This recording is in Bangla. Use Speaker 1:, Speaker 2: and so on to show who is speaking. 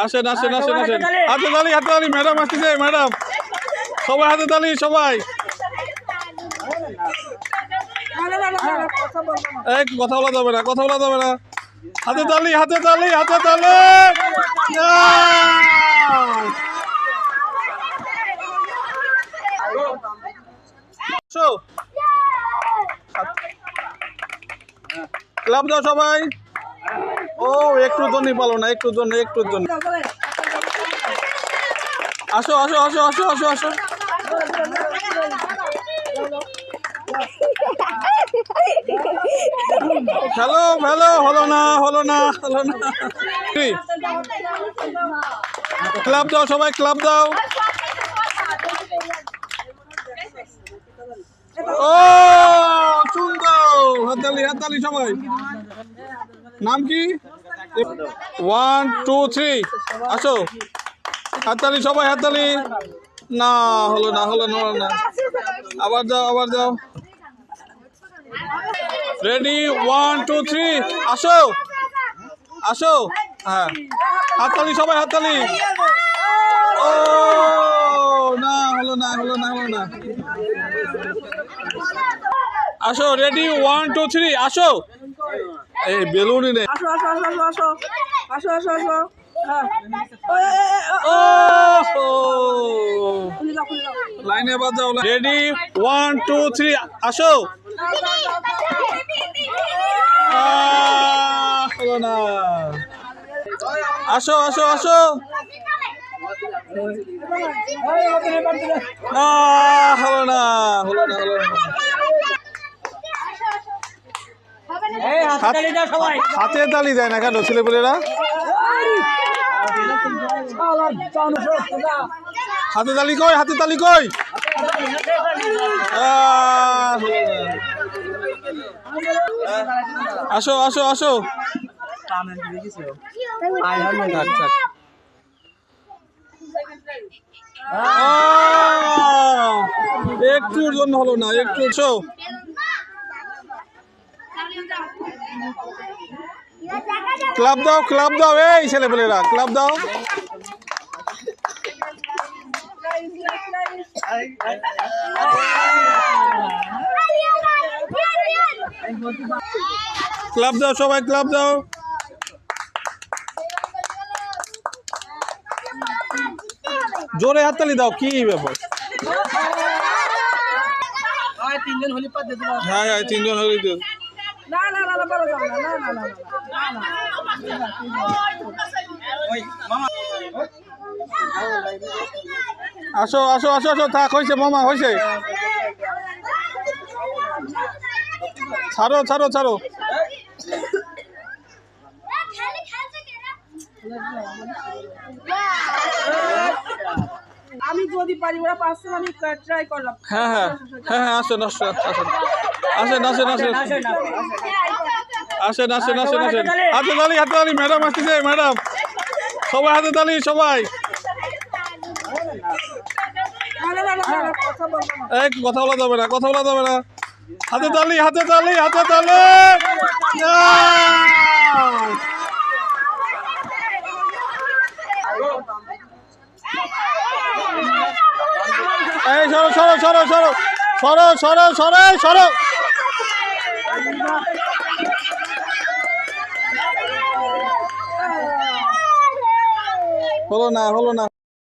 Speaker 1: আসেন আসেন আসেন আসেন হাতে তালি ম্যাডাম আসতেছে ম্যাডাম সবাই হাতে তালি সবাই এক কথা বলা যাবে না হাতে তালি ক্লাব দাও সবাই ও একটু জন্যই পালো না একটুর জন্য আসো হ্যালো হলো না ক্লাব দাও সবাই ক্লাব দাও ও সুন্দর হাততালি সবাই নাম কি 1 2 3 আসো হাততালি সবাই না হলো না আবার যাও রেডি 1 2 3 আসো হ্যাঁ হাততালি সবাই ও না হলো না আসো রেডি 1 2 3 আসো এই বেলুনই নেই আসো লাইনে বাজাও রেডি 1 2 3 আসো হলো না আসো হলো না হাতে তালি দেয় না কেন ছেলেপুলেরা হাতে তালি কই আসো একটুর জন্য হলো না একটু ক্লাব দাও এই ছেলেপেলেরা ক্লাব দাও সবাই ক্লাব দাও জোরে হাততালি দাও কি ব্যাপার হ্যাঁ 3 জন হলি তো আসো থাক হয়েছে মামা হয়েছে ছাড়ো
Speaker 2: আমি যদি পারি ওরা পাঁচজন আমি ট্রাই করলাম
Speaker 1: হ্যাঁ আসেন হাতে তালি ম্যাডাম আসতেছে ম্যাডাম সবাই হাতে তালি সবাই এক কথা বলা যাবে না হাতে তালি এই সরো হলো না